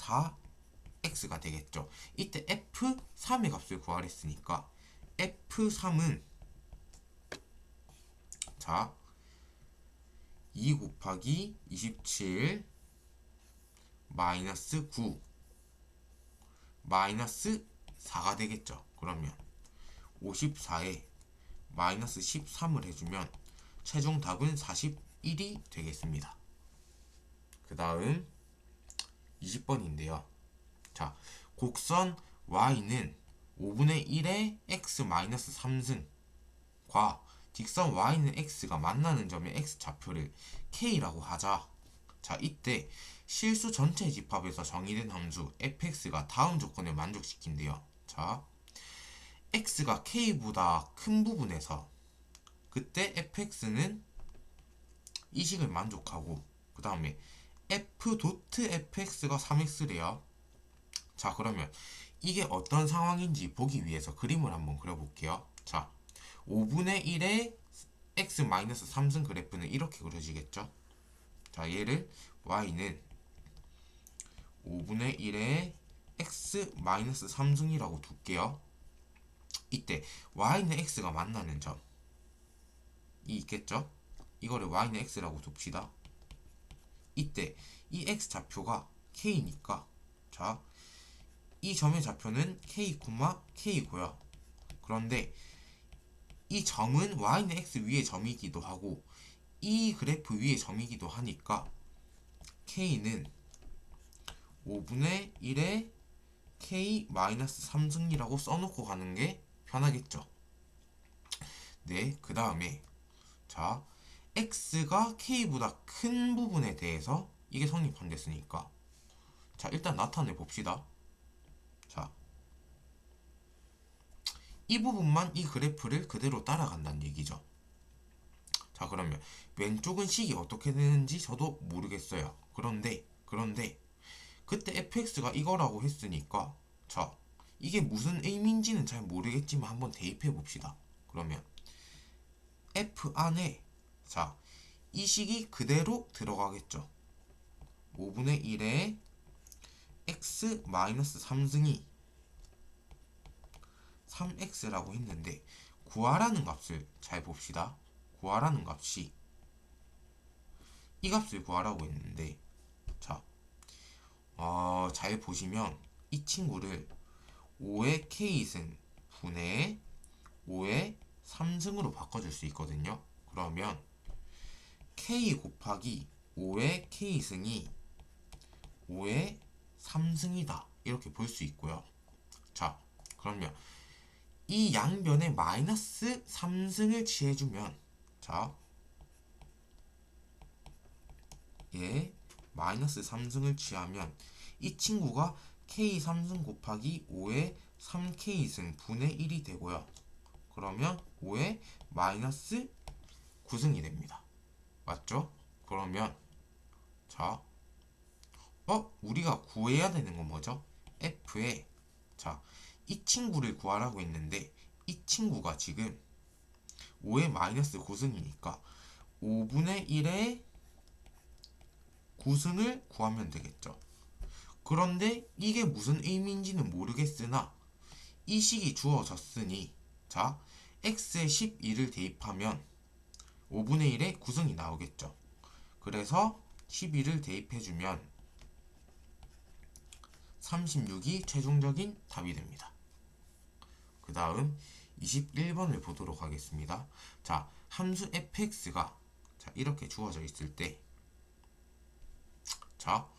4x가 되겠죠. 이때 f3의 값을 구하랬으니까 f3은 자, 2 곱하기 27 마이너스 9 마이너스 4가 되겠죠. 그러면 54에 마이너스 13을 해주면 최종 답은 41이 되겠습니다. 그 다음 20번인데요. 자, 곡선 y는 5분의 1의 x 마이너스 3승과 직선 y는 x가 만나는 점의 x 좌표를 k라고 하자. 자, 이때 실수 전체 집합에서 정의된 함수 fx가 다음 조건을 만족시킨대요. 자, x가 k보다 큰 부분에서 그때 fx는 이 식을 만족하고, 그 다음에 f.fx가 3x래요. 자, 그러면 이게 어떤 상황인지 보기 위해서 그림을 한번 그려볼게요. 자, 5분의 1의 x-3승 그래프는 이렇게 그려지겠죠. 자, 얘를 y는 5분의 1의 x-3승이라고 둘게요. 이때 y는 x가 만나는 점이 있겠죠. 이거를 y는 x라고 둡시다. 이때 이 x 좌표가 k니까, 자, 이 점의 좌표는 k, k고요. 그런데 이 점은 y는 x 위의 점이기도 하고 이 그래프 위의 점이기도 하니까 k는 5분의 1의 k-3승이라고 써놓고 가는 게 편하겠죠. 네, 그 다음에 자, x가 k보다 큰 부분에 대해서 이게 성립한댔으니까, 자, 일단 나타내 봅시다. 자, 이 부분만 이 그래프를 그대로 따라간다는 얘기죠. 자, 그러면 왼쪽은 식이 어떻게 되는지 저도 모르겠어요. 그런데 그때 fx가 이거라고 했으니까, 자, 이게 무슨 의미인지는 잘 모르겠지만 한번 대입해 봅시다. 그러면 f 안에, 자, 이 식이 그대로 들어가겠죠. 5분의 1의 x-3승이 3x라고 했는데 구하라는 값을 잘 봅시다. 구하라는 값이 이 값을 구하라고 했는데, 자, 잘 보시면 이 친구를 5의 k승 분의 5의 3승으로 바꿔줄 수 있거든요. 그러면 k 곱하기 5의 k승이 5의 3승이다 이렇게 볼 수 있고요. 자, 그러면 이 양변에 마이너스 3승을 취해주면, 자, 얘 마이너스 3승을 취하면 이 친구가 k 3승 곱하기 5의 3k승 분의 1이 되고요. 그러면 5의 마이너스 9승이 됩니다. 맞죠? 그러면 자, 우리가 구해야 되는 건 뭐죠? f에, 자, 이 친구를 구하라고 했는데 이 친구가 지금 5의 마이너스 9승이니까 5분의 1의 9승을 구하면 되겠죠. 그런데 이게 무슨 의미인지는 모르겠으나 이 식이 주어졌으니, 자, x에 12를 대입하면 5분의 1의 9승이 나오겠죠. 그래서 12를 대입해주면 36이 최종적인 답이 됩니다. 그 다음 21번을 보도록 하겠습니다. 자, 함수 fx가 자, 이렇게 주어져 있을 때, 자,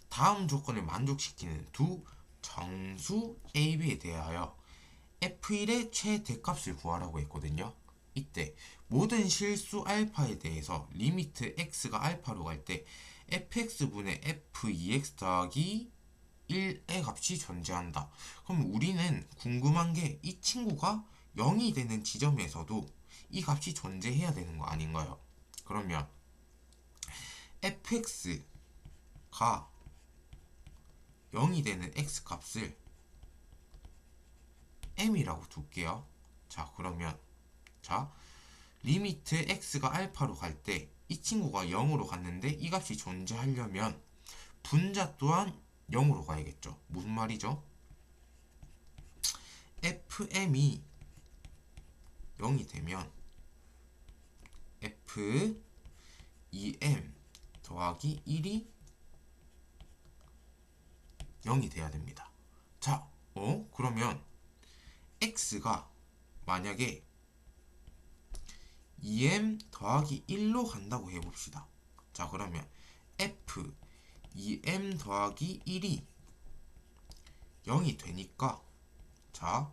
다음 조건을 만족시키는 두 정수 AB에 대하여 F1의 최대값을 구하라고 했거든요. 이때 모든 실수 알파에 대해서 리미트 x가 알파로 갈 때 fx분의 f2x 더하기 1의 값이 존재한다. 그럼 우리는 궁금한 게 이 친구가 0이 되는 지점에서도 이 값이 존재해야 되는 거 아닌가요? 그러면 fx가 0이 되는 x값을 m이라고 둘게요. 자, 그러면 자, 리미트 x가 알파로 갈 때 이 친구가 0으로 갔는데 이 값이 존재하려면 분자 또한 0으로 가야겠죠. 무슨 말이죠? fm이 0이 되면 f2m 더하기 1이 0이 돼야 됩니다. 자, 그러면 x가 만약에 2m 더하기 1로 간다고 해봅시다. 자, 그러면 f 2m 더하기 1이 0이 되니까, 자,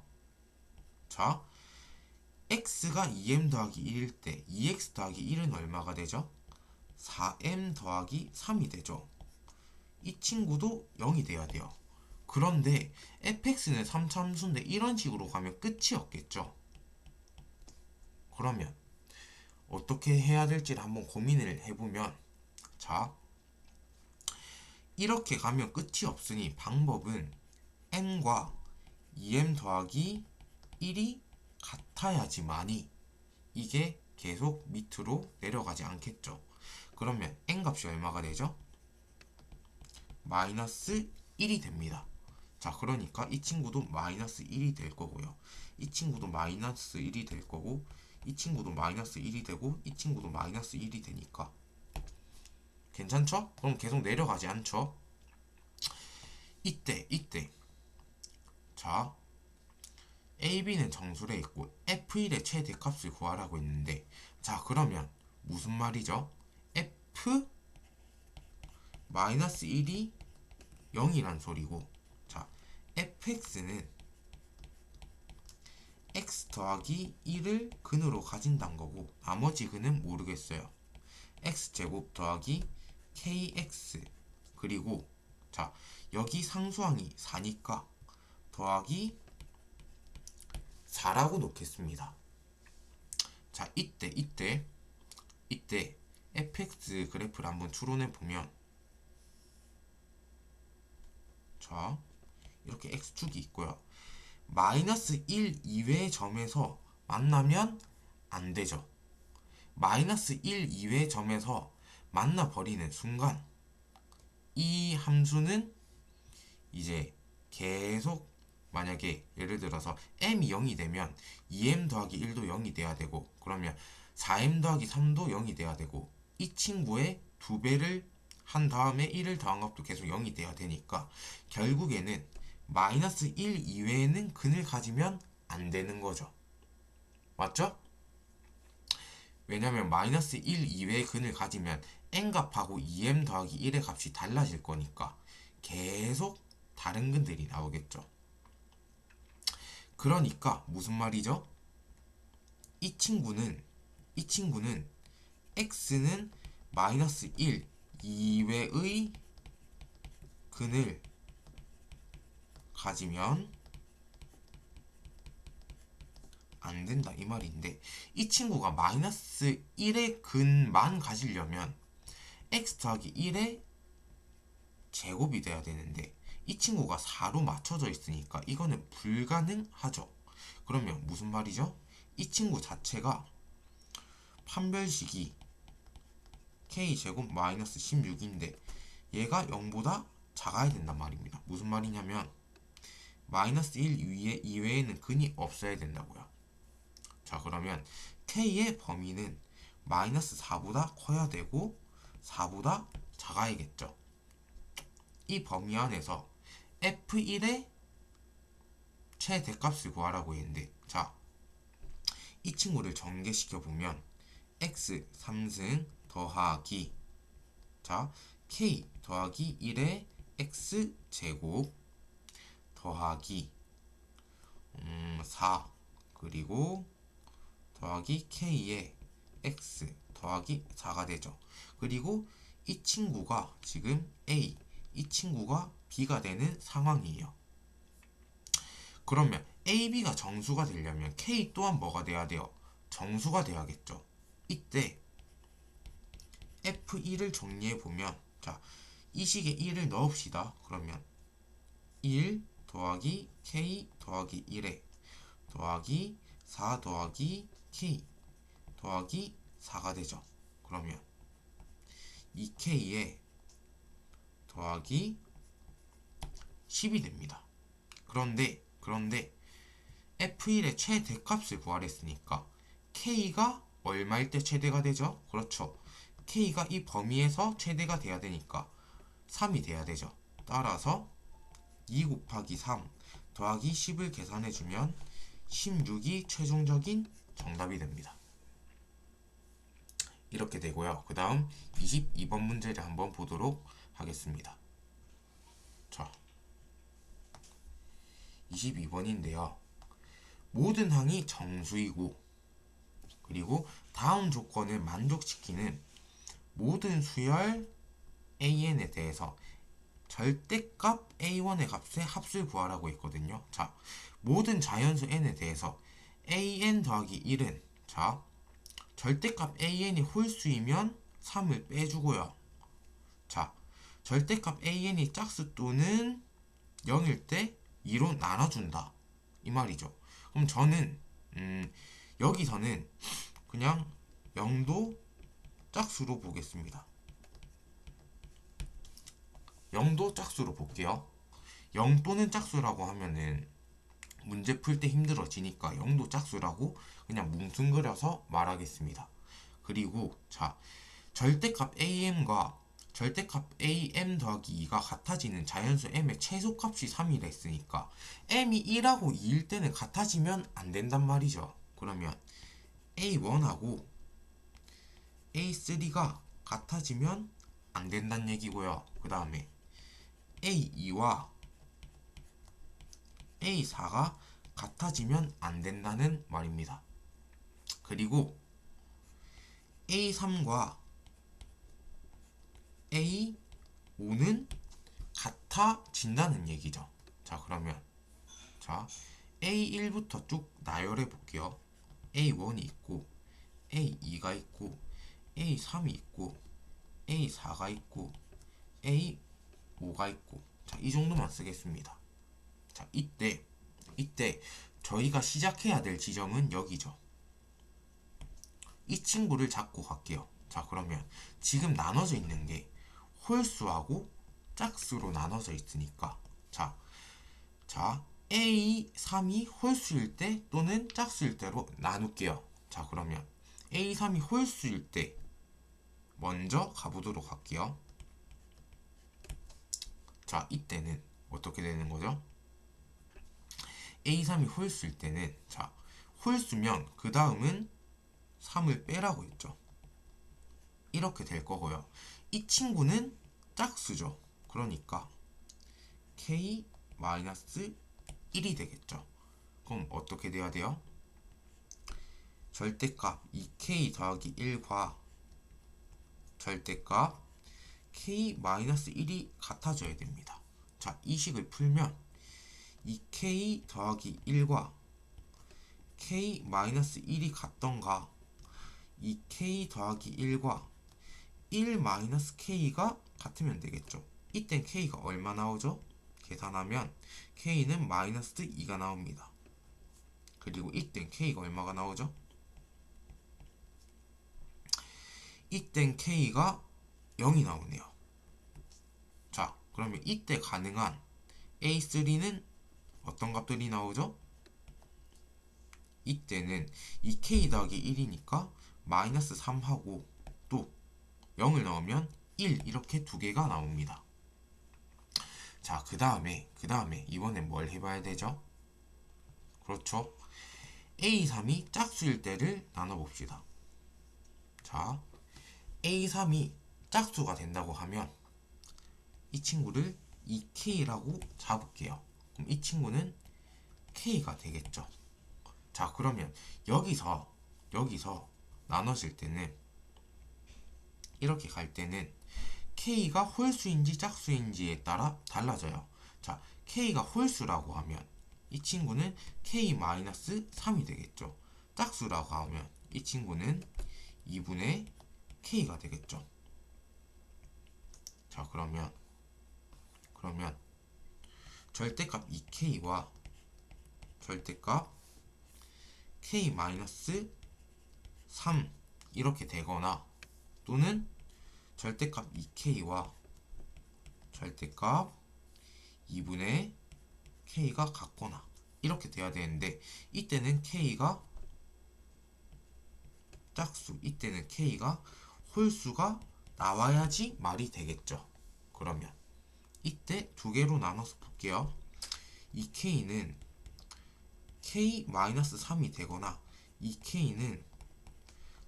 x가 2m 더하기 1일 때 2x 더하기 1은 얼마가 되죠? 4m 더하기 3이 되죠. 이 친구도 0이 돼야 돼요. 그런데 fx는 3차 함수인데 이런 식으로 가면 끝이 없겠죠. 그러면 어떻게 해야 될지를 한번 고민을 해보면, 자, 이렇게 가면 끝이 없으니 방법은 n과 2m 더하기 1이 같아야지만이 이게 계속 밑으로 내려가지 않겠죠. 그러면 n 값이 얼마가 되죠? 마이너스 1이 됩니다. 자, 그러니까 이 친구도 마이너스 1이 될 거고요. 이 친구도 마이너스 1이 될 거고, 이 친구도 마이너스 1이 되고, 이 친구도 마이너스 1이 되니까 괜찮죠? 그럼 계속 내려가지 않죠? 이때 자, AB는 정수래 있고 F1의 최대값을 구하라고 했는데, 자, 그러면 무슨 말이죠? F 마이너스 1이 0이란 소리고, 자, fx는 x 더하기 1을 근으로 가진다는 거고, 나머지 근은 모르겠어요. x제곱 더하기 kx, 그리고 자, 여기 상수항이 4니까 더하기 4라고 놓겠습니다. 자, 이때 fx 그래프를 한번 추론해 보면, 자, 이렇게 x축이 있고요. 마이너스 1 이외의 점에서 만나면 안 되죠. 마이너스 1 이외의 점에서 만나버리는 순간 이 함수는 이제 계속, 만약에 예를 들어서 m이 0이 되면 2m 더하기 1도 0이 돼야 되고, 그러면 4m 더하기 3도 0이 돼야 되고, 이 친구의 2배를 한 다음에 1을 더한 값도 계속 0이 돼야 되니까 결국에는 마이너스 1 이외에는 근을 가지면 안 되는 거죠. 맞죠? 왜냐면 마이너스 1 이외의 근을 가지면 n값하고 2m 더하기 1의 값이 달라질 거니까 계속 다른 근들이 나오겠죠. 그러니까 무슨 말이죠? 이 친구는 x는 마이너스 1 이외의 근을 가지면 안 된다 이 말인데, 이 친구가 마이너스 1의 근만 가지려면 x 더하기 1의 제곱이 돼야 되는데 이 친구가 4로 맞춰져 있으니까 이거는 불가능하죠. 그러면 무슨 말이죠? 이 친구 자체가 판별식이 k제곱 마이너스 16인데 얘가 0보다 작아야 된단 말입니다. 무슨 말이냐면 마이너스 1 이외에는 근이 없어야 된다고요. 자, 그러면 k의 범위는 마이너스 4보다 커야 되고 4보다 작아야겠죠. 이 범위 안에서 f1의 최대값을 구하라고 했는데, 자, 이 친구를 전개시켜 보면 x 3승 더하기, 자, k 더하기 1의 x 제곱 더하기 4, 그리고 더하기 k의 x 더하기 4가 되죠. 그리고 이 친구가 지금 a, 이 친구가 b가 되는 상황이에요. 그러면 ab가 정수가 되려면 k 또한 뭐가 돼야 돼요? 정수가 돼야겠죠. 이때 f1을 정리해 보면, 자, 이 식에 1을 넣읍시다. 그러면 1 더하기 k 더하기 1에 더하기 4 더하기 k 더하기 4가 되죠. 그러면 2k에 더하기 10이 됩니다. 그런데 f1의 최대값을 구하랬으니까 k가 얼마일 때 최대가 되죠? 그렇죠. k가 이 범위에서 최대가 돼야 되니까 3이 돼야 되죠. 따라서 2 곱하기 3 더하기 10을 계산해주면 16이 최종적인 정답이 됩니다. 이렇게 되고요. 그 다음 22번 문제를 한번 보도록 하겠습니다. 자, 22번인데요. 모든 항이 정수이고, 그리고 다음 조건을 만족시키는 모든 수열 AN에 대해서 절대값 a1의 값의 합수를 구하라고 했거든요. 자, 모든 자연수 n에 대해서 an 더하기 1은 자, 절대값 an이 홀수이면 3을 빼주고요. 자, 절대값 an이 짝수 또는 0일 때 2로 나눠준다. 이 말이죠. 그럼 저는 여기서는 그냥 0도 짝수로 보겠습니다. 0도 짝수로 볼게요. 0 또는 짝수라고 하면은 문제 풀 때 힘들어지니까 0도 짝수라고 그냥 뭉뚱그려서 말하겠습니다. 그리고 자, 절대값 am과 절대값 am 더하기 2가 같아지는 자연수 m의 최소값이 3이라 했으니까 m이 1하고 2일 때는 같아지면 안 된단 말이죠. 그러면 a1하고 a3가 같아지면 안 된다는 얘기고요. 그 다음에 a2와 a4가 같아지면 안 된다는 말입니다. 그리고 a3과 a5는 같아진다는 얘기죠. 자, 그러면 자, a1부터 쭉 나열해 볼게요. a1이 있고 a2가 있고 a3이 있고 a4가 있고 a5가 있고 자, 이 정도만 쓰겠습니다. 자, 이때 저희가 시작해야 될 지점은 여기죠. 이 친구를 잡고 갈게요. 자, 그러면 지금 나눠져 있는 게 홀수하고 짝수로 나눠져 있으니까 자, A3이 홀수일 때 또는 짝수일 때로 나눌게요. 자, 그러면 A3이 홀수일 때 먼저 가보도록 할게요. 자, 이때는 어떻게 되는 거죠? A3이 홀수일 때는 자, 홀수면 그 다음은 3을 빼라고 했죠. 이렇게 될 거고요. 이 친구는 짝수죠. 그러니까 k-1이 되겠죠. 그럼 어떻게 돼야 돼요? 절대값 2k 더하기 1과 절대값 k-1이 같아져야 됩니다. 자, 이 식을 풀면 2k 더하기 1과 k-1이 같던가 2k 더하기 1과 1-k가 같으면 되겠죠. 이땐 k가 얼마 나오죠? 계산하면 k는 마이너스 2가 나옵니다. 그리고 이땐 k가 얼마가 나오죠? 이땐 k가 0이 나오네요. 자, 그러면 이때 가능한 a3는 어떤 값들이 나오죠? 이때는 2k 더하기 1이니까 마이너스 3하고 또 0을 넣으면 1 이렇게 두 개가 나옵니다. 자, 그 다음에 이번엔 뭘 해봐야 되죠? 그렇죠. A3이 짝수일 때를 나눠봅시다. 자, A3이 짝수가 된다고 하면 이 친구를 2K라고 잡을게요. 그럼 이 친구는 K가 되겠죠. 자, 그러면 여기서 나눠질 때는 이렇게 갈 때는 K가 홀수인지 짝수인지에 따라 달라져요. 자, K가 홀수라고 하면 이 친구는 K-3이 되겠죠. 짝수라고 하면 이 친구는 2분의 K가 되겠죠. 자, 그러면 절대값 2K와 절대값 K-3 이렇게 되거나 또는 절대값 2K와 절대값 2분의 K가 같거나 이렇게 돼야 되는데 이때는 K가 짝수, 이때는 K가 홀수가 나와야지 말이 되겠죠. 그러면 이때 두 개로 나눠서 볼게요. 이 K는 K-3이 되거나 이 K는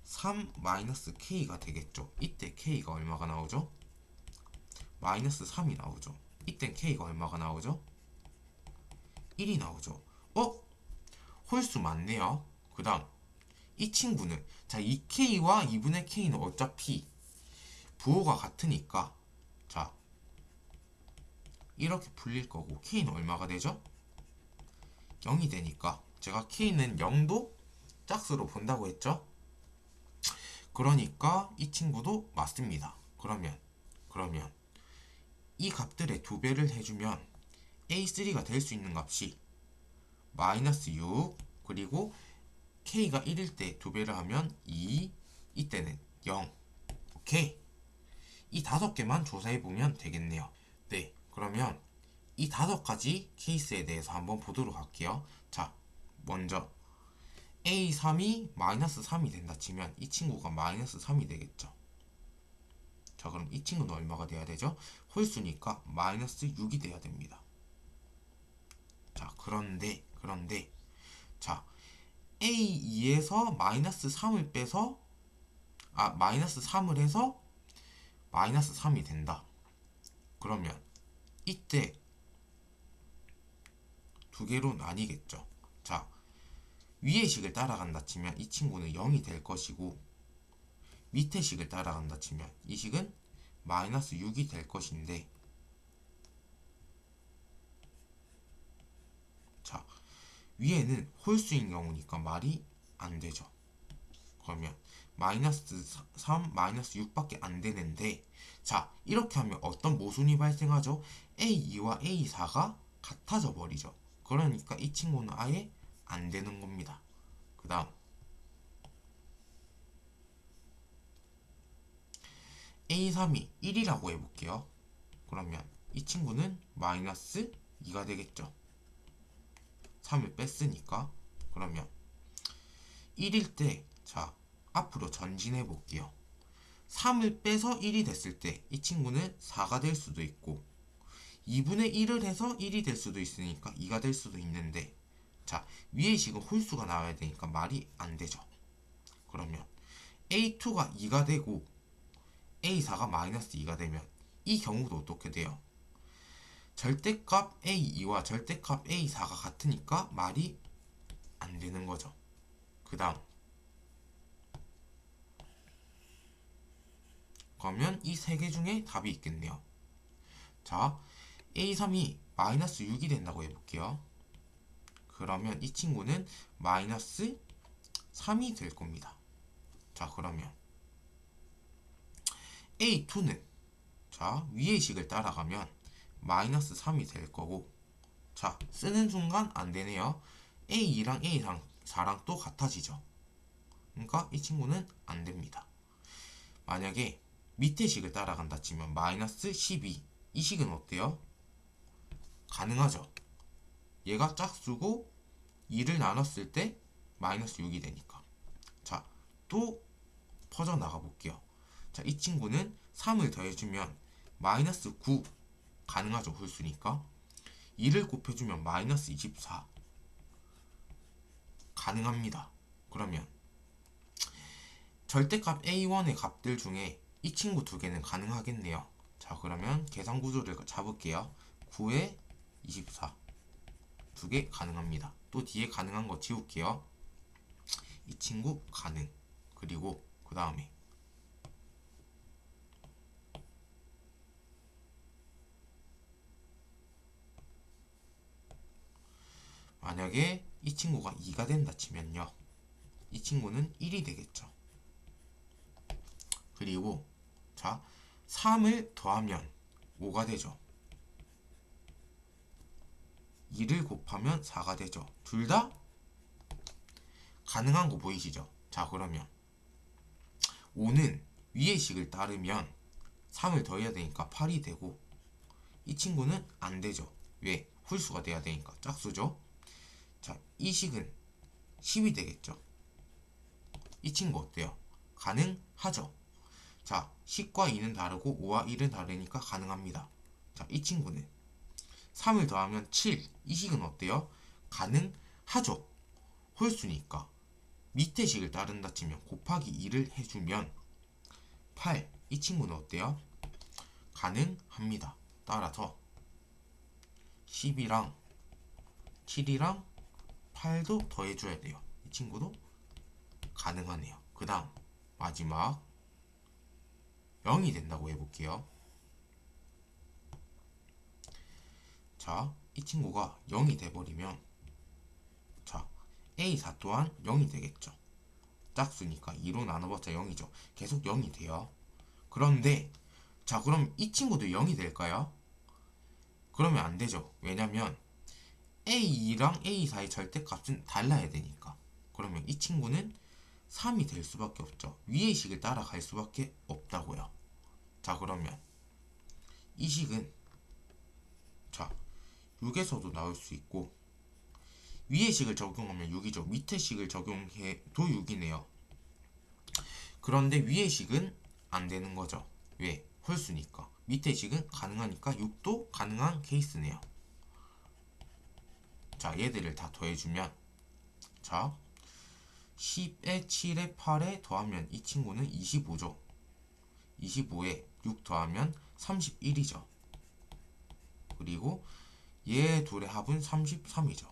3-K가 되겠죠. 이때 K가 얼마가 나오죠? 마이너스 3이 나오죠. 이땐 K가 얼마가 나오죠? 1이 나오죠. 홀수 맞네요. 그 다음 이 친구는 자, 2K와 2분의 K는 어차피 부호가 같으니까 자, 이렇게 풀릴 거고 K는 얼마가 되죠? 0이 되니까 제가 K는 0도 짝수로 본다고 했죠? 그러니까 이 친구도 맞습니다. 그러면 이 값들의 2배를 해주면 A3가 될 수 있는 값이 마이너스 6 그리고 K가 1일 때 2배를 하면 2 이때는 0 오케이 이 5개만 조사해보면 되겠네요. 네 그러면 이 5가지 케이스에 대해서 한번 보도록 할게요. 자 먼저 A3이 마이너스 3이 된다 치면 이 친구가 마이너스 3이 되겠죠. 자 그럼 이 친구는 얼마가 돼야 되죠? 홀수니까 마이너스 6이 돼야 됩니다. 자 그런데 자 A2에서 마이너스 3을 빼서 마이너스 3을 해서 마이너스 3이 된다. 그러면 이때 2개로 나뉘겠죠. 자 위의 식을 따라간다 치면 이 친구는 0이 될 것이고 밑에 식을 따라간다 치면 이 식은 마이너스 6이 될 것인데 자 위에는 홀수인 경우니까 말이 안 되죠. 그러면 마이너스 3, 마이너스 6밖에 안 되는데 자 이렇게 하면 어떤 모순이 발생하죠? A2와 A4가 같아져 버리죠. 그러니까 이 친구는 아예 안 되는 겁니다. 그 다음 A3이 1이라고 해볼게요. 그러면 이 친구는 마이너스 2가 되겠죠. 3을 뺐으니까 그러면 1일 때 자 앞으로 전진해 볼게요. 3을 빼서 1이 됐을 때 이 친구는 4가 될 수도 있고 2분의 1을 해서 1이 될 수도 있으니까 2가 될 수도 있는데 자 위의 식은 홀수가 나와야 되니까 말이 안 되죠. 그러면 A2가 2가 되고 A4가 마이너스 2가 되면 이 경우도 어떻게 돼요? 절대값 A2와 절대값 A4가 같으니까 말이 안 되는 거죠. 그 다음 그러면 이 세 개 중에 답이 있겠네요. 자 A3이 마이너스 6이 된다고 해볼게요. 그러면 이 친구는 마이너스 3이 될 겁니다. 자 그러면 A2는 자 위의 식을 따라가면 마이너스 3이 될 거고 자 쓰는 순간 안 되네요. A2랑 A4랑 또 같아지죠. 그러니까 이 친구는 안 됩니다. 만약에 밑에 식을 따라간다 치면 마이너스 12 이 식은 어때요? 가능하죠. 얘가 짝수고 2를 나눴을 때 마이너스 6이 되니까 자 또 퍼져나가 볼게요. 자 이 친구는 3을 더해주면 마이너스 9 가능하죠. 홀수니까 2를 곱해주면 마이너스 24 가능합니다. 그러면 절대값 A1의 값들 중에 이 친구 2개는 가능하겠네요. 자 그러면 계산 구조를 잡을게요. 9에 24 2개 가능합니다. 또 뒤에 가능한 거 지울게요. 이 친구 가능. 그리고 그 다음에 만약에 이 친구가 2가 된다 치면요 이 친구는 1이 되겠죠. 그리고 자 3을 더하면 5가 되죠. 2를 곱하면 4가 되죠. 둘 다 가능한 거 보이시죠? 자 그러면 5는 위의 식을 따르면 3을 더해야 되니까 8이 되고 이 친구는 안 되죠. 왜? 홀수가 돼야 되니까 짝수죠. 자 이 식은 10이 되겠죠. 이 친구 어때요? 가능하죠. 자 10과 2는 다르고 5와 1은 다르니까 가능합니다. 자 이 친구는 3을 더하면 7 이 식은 어때요? 가능하죠. 홀수니까 밑에 식을 따른다 치면 곱하기 2를 해주면 8 이 친구는 어때요? 가능합니다. 따라서 10이랑 7이랑 8도 더해줘야 돼요. 이 친구도 가능하네요. 그 다음 마지막 0이 된다고 해볼게요. 자, 이 친구가 0이 돼버리면 자, A4 또한 0이 되겠죠. 짝수니까 2로 나눠봤자 0이죠. 계속 0이 돼요. 그런데 자, 그럼 이 친구도 0이 될까요? 그러면 안 되죠. 왜냐면 A2랑 A4의 절대값은 달라야 되니까. 그러면 이 친구는 3이 될 수밖에 없죠. 위의 식을 따라갈 수밖에 없다고요. 자, 그러면 이 식은 자, 6에서도 나올 수 있고 위의 식을 적용하면 6이죠. 밑에 식을 적용해도 6이네요. 그런데 위의 식은 안 되는 거죠. 왜? 홀수니까. 밑에 식은 가능하니까 6도 가능한 케이스네요. 자, 얘들을 다 더해주면 자, 10에 7에 8에 더하면 이 친구는 25죠. 25에 6 더하면 31이죠. 그리고 얘 둘의 합은 33이죠.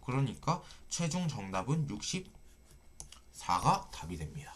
그러니까 최종 정답은 64가 답이 됩니다.